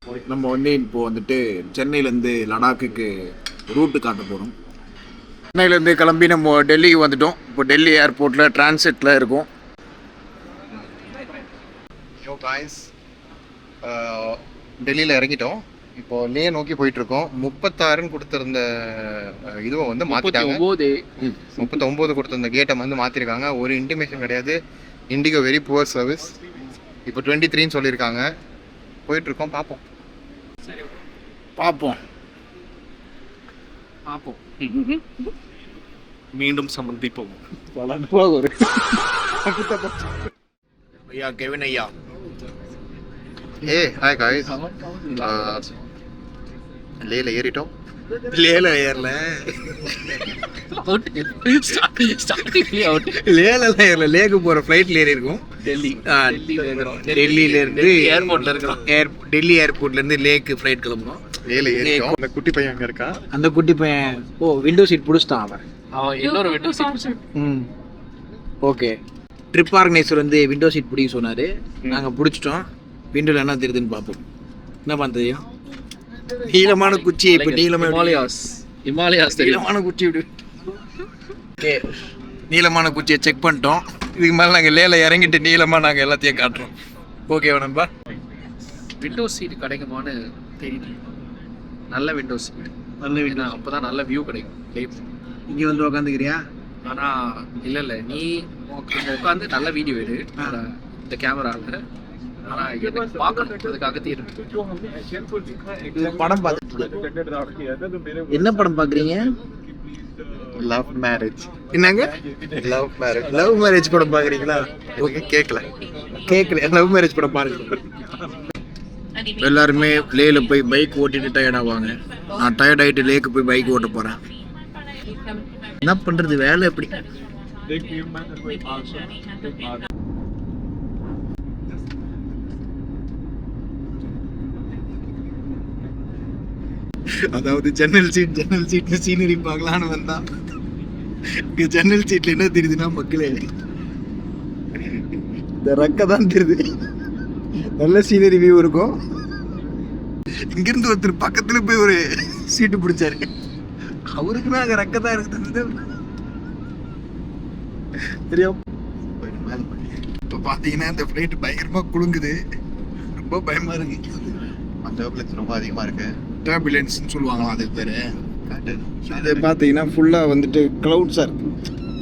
நம்ம வந்து இப்போ வந்துட்டு சென்னையிலேருந்து லடாக்குக்கு ரூட்டு காட்ட போகிறோம். சென்னையிலேருந்து கிளம்பி நம்ம டெல்லிக்கு வந்துட்டோம். இப்போ டெல்லி ஏர்போர்ட்டில் டிரான்சிட்டில் இருக்கோம். டெல்லியில் இறங்கிட்டோம். இப்போ லே நோக்கி போயிட்டுருக்கோம். 36ன்னு கொடுத்துருந்த இதுவை வந்து மாற்றிட்டாங்க. 39 கொடுத்துருந்த கேட்டை வந்து மாற்றிருக்காங்க. ஒரு இன்டிமேஷன் கிடையாது. Indigo very poor service. இப்போ 23ன்னு சொல்லியிருக்காங்க. போயிட்டுருக்கோம். பார்ப்போம். மீண்டும் சந்திப்போம். ஐயா கெவின் ஐயா. Hi guys. லேல ஏறிட்டோம். லேல ஏறல, லேக்கு போற ஃப்ளைட்ல ஏறி இருக்கோம். டெல்லியில இருந்து ஏர்போர்ட்ல இருக்கிறோம். டெல்லி ஏர்போர்ட்ல இருந்து லேக்கு ஃப்ளைட் கிளம்புறோம். லேல ஏறிட்டோம். அந்த குட்டி பையன் அங்க இருக்கா? அந்த குட்டி பையன் விண்டோ சீட் பிடிச்சிட்டான். அவன் இன்னொரு window seat. Okay. Trip organiser வந்து விண்டோ சீட் பிடிக்க சொன்னாரு. நாங்கள் பிடிச்சிட்டோம். விண்டோல என்ன தெரியுதுன்னு பார்ப்போம். என்ன பண்ணுறது? நீளமான குச்சி. இப்போ நீளமான குச்சி இப்படி. ஓகே, நீளமான குச்சியை செக் பண்ணிட்டோம். இதுக்கு மேலே நாங்கள் லேல இறங்கிட்டு நீளமாக நாங்கள் எல்லாத்தையும் காட்டுறோம். ஓகேவா நண்பா? விண்டோ சீட் கிடைக்குமான்னு தெரியுது. நல்ல விண்டோ சீட், நல்ல விண்டோ. அப்போ தான் நல்ல வியூ கிடைக்கும். இங்கே வந்து உக்காந்துக்கிறியா? ஆனால் இல்லை, நீ உட்காந்து நல்ல வீடியோ எடு இந்த கேமராவில். ஆனால் எனக்கு பார்க்கறதுக்காக படம் பார்த்து என்ன படம் பார்க்குறீங்க? Love marriage. என்னங்க? லவ் மேரேஜ் படம் பார்க்குறீங்களா? ஓகே, கேட்கல. லவ் மேரேஜ் படம் பாருங்க. எல்லாருமே லேல போய் பைக் ஓட்டிட்டு டயர்ட் ஆவாங்க. நான் டயர்ட் ஆகிட்டு லேக்கு போய் பைக் ஓட்ட போகிறேன். என்ன பண்ணுறது, வேலை எப்படி? அதாவது ஜன்னல் சீட்ல சீனரி பார்க்கலான்னு வந்தா இங்க ஜன்னல் சீட்ல என்ன தெரியுதுன்னா மக்களே, இந்த ரக்க தான் தெரியுது. நல்ல சீனரி வியூ இருக்கும். இங்கிருந்து ஒருத்தர் பக்கத்துல போய் ஒரு சீட்டு பிடிச்சாரு. அவருக்குன்னா அங்க ரக்க தான் இருக்குது. தெரியும். இப்போ பாத்தீங்கன்னா இந்த ஃபிளைட் பயங்கரமா குலுங்குது. ரொம்ப பயமா இருக்கு. ரொம்ப அதிகமா இருக்கு. டர்புலன்ஸ்னு சொல்லுவாங்களா அது பேர். அது பார்த்தீங்கன்னா ஃபுல்லாக வந்துட்டு க்ளவுட்ஸாக இருக்குது.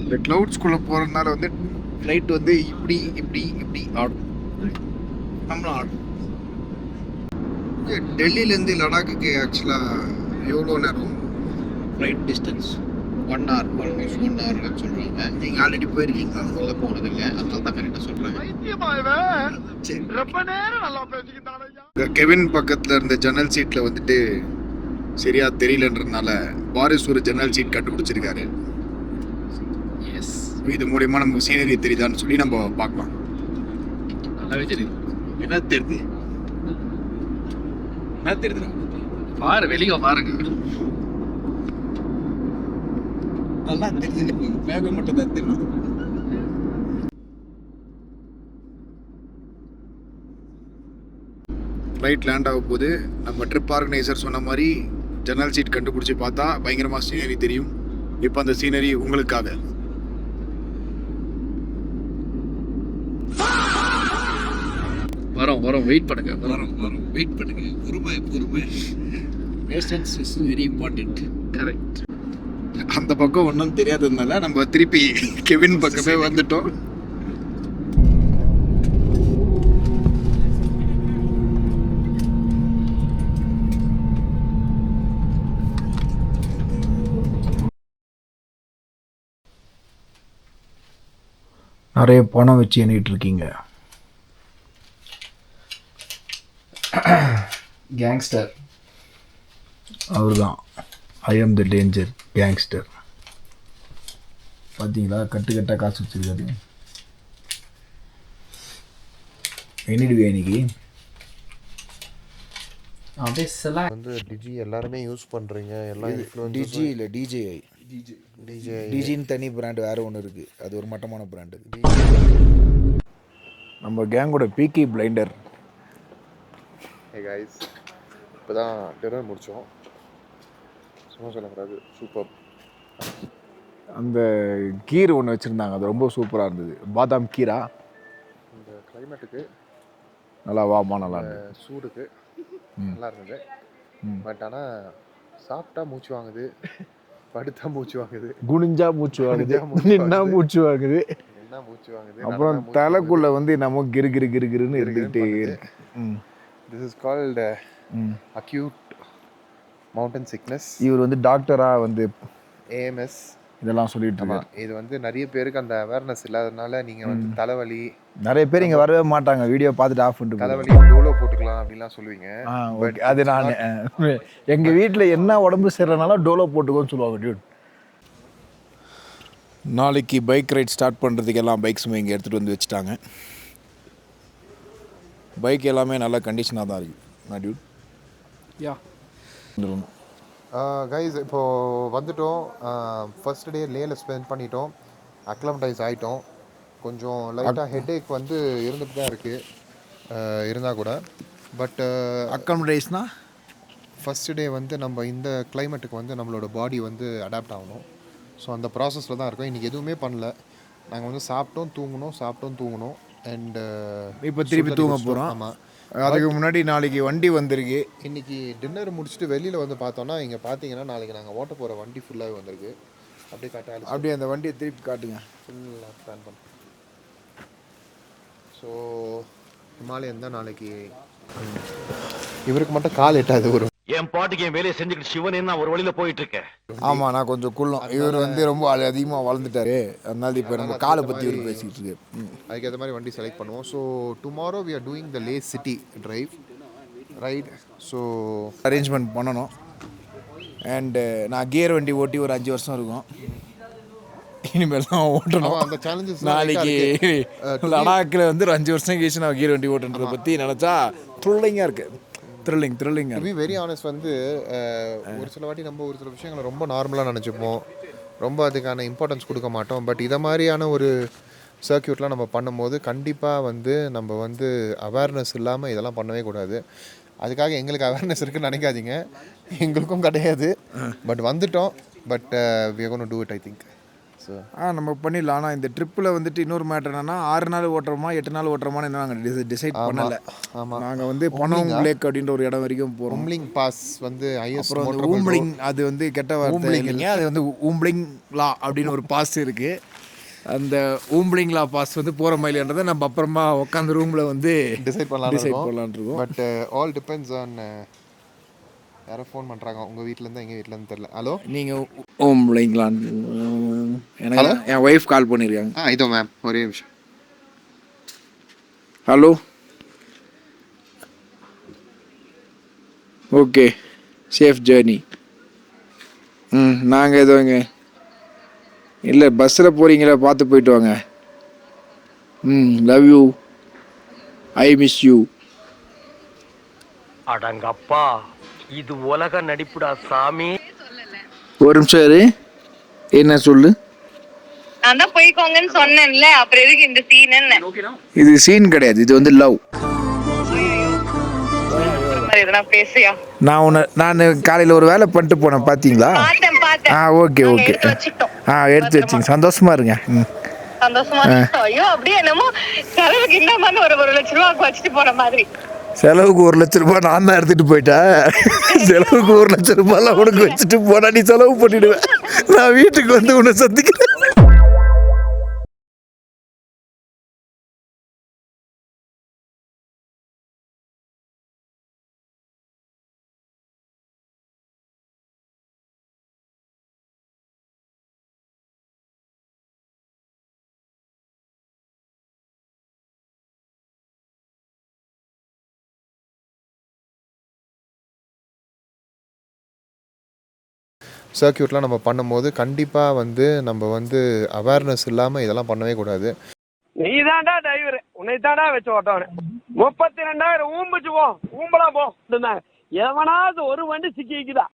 இந்த க்ளவுட்ஸ்குள்ளே போகிறதுனால வந்து ஃப்ளைட் வந்து இப்படி ஆடும். நம்மளும் ஆடும். டெல்லியிலேருந்து லடாக்குக்கு ஆக்சுவலாக எவ்வளோ நேரம் flight distance? 1 hour, almost 1 hour சொல்கிறாங்க. நீங்கள் ஆல்ரெடி போயிருக்கீங்க? அங்கே போனதில்லை, அதனால தான் கரெக்டாக சொல்கிறேன். கெவின் பக்கத்தில் இருந்த ஜன்னல் சீட்டில் வந்துட்டு சரியா தெரியலன்றதுனால பாரிஸ் ஒரு ஜன்னல் சீட் கண்டுபிடிச்சிருக்காரு. இது மூலியமா நமக்கு சீனரி தெரியுதான்னு சொல்லி நம்ம பார்க்கலாம். என்ன தெரியுது? பாரு, வெளியே பாருங்க. நல்லா தெரியுது. மேகம் மட்டும் தான் தெரியும். ஃப்ளைட் லேண்ட் ஆக போது நம்ம ட்ரிப் ஆர்கனைசர் சொன்ன மாதிரி ஜன்னல் சீட் கண்டுபிடிச்சி பார்த்தா பயங்கரமாக சீனரி தெரியும். இப்போ அந்த சீனரி உங்களுக்காக. வரோம், வெயிட் பண்ணுங்க. வெயிட் பண்ணுங்க. பொறுமை. Patience is very important. Correct. அந்த பக்கம் ஒன்றும் தெரியாததுனால நம்ம திருப்பி கெவின் பக்கமே வந்துட்டோம். நிறைய பணம் வச்சு எண்ணிட்டு இருக்கீங்க. கேங்ஸ்டர் அவர் தான். ஐ ஆம் த டேஞ்சர் கேங்ஸ்டர். பார்த்தீங்களா, கட்டுக்கட்டாக காசு வச்சிருக்காரு. எண்ணிடுவே இன்னைக்கு. வந்து டிஜி எல்லாருமே யூஸ் பண்ணுறீங்க. எல்லாம் டிஜி இல்லை, டிஜேஐ. டிஜின்னு தனி பிராண்டு வேறு ஒன்று இருக்குது. அது ஒரு மட்டமான பிராண்டு. நம்ம கேங்கோட பீக்கி பிளைண்டர். Hey guys. இப்போ தான் டின்னர் முடித்தோம். சும்மா சொல்லக்கூடாது, சூப்பர். அந்த கீர் ஒன்று வச்சுருந்தாங்க, அது ரொம்ப சூப்பராக இருந்தது. பாதாம் கீரா. இந்த கிளைமேட்டுக்கு நல்லா வாமா, நல்லா இருந்தது. சூடுக்கு நல்லா இருந்தது. பட் ஆனால் சாப்பிட்டா மூச்சு வாங்குது, படுத்தா மூச்சு வாங்குது, குனிஞ்சா மூச்சு வாங்குது, நின்னா மூச்சு வாங்குது, என்ன மூச்சு வாங்குது. அப்புறம் தலைக்குள்ள வந்து நம்ம கிரு கிரு கிரு கிருன்னு இருந்துகிட்டே இருக்கு. This is called acute mountain sickness. இவர் வந்து டாக்டரா வந்து ஏஎம்எஸ் இதெல்லாம் சொல்லிட்டு இருக்காரு. இது வந்து நிறைய பேருக்கு அந்த அவேர்னஸ் இல்லாதனால நீங்கள் வந்து தலைவலி, நிறைய பேர் இங்கே வரவே மாட்டாங்க, வீடியோ பார்த்துட்டு ஆஃப் பண்ணிட்டு தலைவலி டோலோ போட்டுக்கலாம் அப்படின்லாம் சொல்லுவீங்க. பட் அது நான் எங்கள் வீட்டில் என்ன உடம்பு சரியில்லைனாலும் டோலோ போட்டுக்கோன்னு சொல்லுவாங்க டியூட். நாளைக்கு பைக் ரைட் ஸ்டார்ட் பண்ணுறதுக்கு எல்லாம் பைக்ஸுமே இங்கே எடுத்துகிட்டு வந்து வச்சுட்டாங்க. பைக் எல்லாமே நல்ல கண்டிஷனாக தான் இருக்குது டியூட். யா கைஸ் இப்போது வந்துட்டோம். ஃபர்ஸ்ட் டே லேல ஸ்பெண்ட் பண்ணிட்டோம், அக்லமடைஸ் ஆகிட்டோம். கொஞ்சம் லைட்டாக ஹெட்டேக் வந்து இருந்துட்டு தான் இருக்குது இருந்தால் கூட. பட் அக்கமடைஸ்னா ஃபஸ்ட்டு டே வந்து நம்ம இந்த கிளைமேட்டுக்கு வந்து நம்மளோட பாடி வந்து அடாப்ட் ஆகணும். ஸோ அந்த ப்ராசஸில் தான் இருக்கோம். இன்றைக்கி எதுவுமே பண்ணல, நாங்கள் வந்து சாப்பிட்டோம் தூங்கணும் அண்டு இப்போ திருப்பி தூங்க போகிறோம். ஆமாம், அதுக்கு முன்னாடி நாளைக்கு வண்டி வந்திருக்கு. இன்றைக்கி டின்னர் முடிச்சுட்டு வெளியில் வந்து பார்த்தோன்னா இங்கே பார்த்தீங்கன்னா நாளைக்கு நாங்கள் ஓட்ட போகிற வண்டி ஃபுல்லாகவே வந்திருக்கு. அப்படியே காட்டாது, அப்படியே அந்த வண்டியை திருப்பி காட்டுங்க. ஃபுல்லாக பிளான் பண்ணோம். ஸோ ஹிமாலயன் தான் நாளைக்கு. இவருக்கு மட்டும் கால் எட்டாது. ஒரு என் பாட்டுக்கு என் வேலையை செஞ்சுக்கிட்டு சிவன் நான் ஒரு வழியில் போயிட்டு இருக்கேன். ஆமாம், நான் கொஞ்சம் குள்ளம். இவர் வந்து ரொம்ப அதிகமாக வளர்ந்துட்டாரு, அதனால இப்போ நம்ம காலை பற்றி இவர் பேசிக்கிட்டு இருக்கு. அதுக்கேற்ற மாதிரி வண்டி செலக்ட் பண்ணுவோம். So tomorrow we are doing the Leh city drive right. So arrangement பண்ணணும். அண்டு நான் கியர் வண்டி ஓட்டி ஒரு 5 வருஷம் இருக்கும். இனிமேல் தான் ஓட்டணும். அந்த சேலஞ்சஸ் நாளைக்கு லடாக்கில் வந்து ஒரு 5 வருஷம் கழிச்சு நான் கியர் வண்டி ஓட்டுன்றதை பற்றி நினச்சா த்ரில்லிங்காக இருக்குது. Thrilling. To be very honest வந்து ஒரு சில வாட்டி நம்ம ஒரு சில விஷயங்களை ரொம்ப நார்மலாக நினச்சிப்போம், ரொம்ப அதுக்கான இம்பார்ட்டன்ஸ் கொடுக்க மாட்டோம். பட் இதை மாதிரியான ஒரு சர்க்கியூட்லாம் நம்ம பண்ணும்போது கண்டிப்பாக வந்து நம்ம வந்து அவேர்னஸ் இல்லாமல் இதெல்லாம் பண்ணவே கூடாது. அதுக்காக எங்களுக்கு அவேர்னஸ் இருக்குன்னு நினைக்காதீங்க, எங்களுக்கும் கிடையாது. பட் வந்துட்டோம். But we are gonna do it I think. நம்ம பண்ணிடலாம். ஆனால் இந்த ட்ரிப்பில் வந்துட்டு இன்னொரு மேட்டர் என்னன்னா 6 நாள் ஓட்டுறோமா 8 நாள் ஓட்டுறோமான்னு என்ன நாங்கள் டிசைட் பண்ணலை. ஆமாம், நாங்கள் வந்து பனோங் லேக் அப்படின்ற ஒரு இடம் வரைக்கும் போகிறோம். ஊம்லிங் பாஸ் வந்து அப்புறம் வந்து ஊம்லிங், அது வந்து கெட்ட வார்த்தை இல்லைங்க, அது வந்து ஊம்லிங் லா அப்படின்னு ஒரு பாஸ் இருக்குது. அந்த ஊம்லிங் லா பாஸ் வந்து போகிற மாதிரின்றதை நம்ம அப்புறமா உட்காந்து ரூமில் வந்து டிசைட் பண்ணலான்னு இருக்கோம். பட் ஆல் டிபெண்ட்ஸ் ஆன் யாரோ ஃபோன் பண்ணுறாங்க உங்கள் வீட்டிலேருந்து, எங்கள் வீட்டிலேருந்து தெரில. ஹலோ, நீங்கள் ஊம்லிங்லான் எனக்கு என் ஒய்ஃப் கால் பண்ணியிருக்காங்க. இதோ மேம் ஒரே நிமிஷம். Hello, okay, safe journey. நாங்கள் எதுவுங்க இல்லை, பஸ்ஸில் போகிறீங்களா, பார்த்து போயிட்டு வாங்க. Love you, I miss you. அடங்கப்பா, இது உலக நடிப்புடா சாமி. ஒரு நிமிஷம் இரு, என்ன சொல்லு. நான் தான் போய்க்கோங்கன்னு சொன்னேன்ல, அப்புறம் எதுக்கு இந்த சீன்? இது சீன் கிடையாது, இது வந்து லவ். எதனா பேசியா? நான் காலையில் ஒரு வேலை பண்ணிட்டு போனேன், பார்த்தீங்களா? ஓகே எடுத்து வச்சிங்க. சந்தோஷமா இருங்க. சந்தோஷமா. ஐயோ, அப்படியே என்னமோ செலவுக்கு இந்த மாதிரி ஒரு 1 லட்ச ரூபாய்க்கு வச்சுட்டு போன மாதிரி. செலவுக்கு 1 லட்ச ரூபாய் நான் தான் எடுத்துட்டு போயிட்டேன். செலவுக்கு 1 லட்ச ரூபாய்லாம் உனக்கு வச்சுட்டு போனா நீ செலவு பண்ணிடுவேன். நான் வீட்டுக்கு வந்து உன்னை சந்திக்கிறேன். சர்க்கியூட்லாம் நம்ம பண்ணும்போது கண்டிப்பாக வந்து நம்ம வந்து அவேர்னஸ் இல்லாமல் இதெல்லாம் பண்ணவே கூடாது. நீ தாண்டா டிரைவர், உன்னை தாண்டா வச்சு ஓட்டவனே. 32,000 ஊம்பிச்சு போ, ஊம்பலாம் போ. எவனாவது ஒரு வண்டி சிக்கிக்குதா?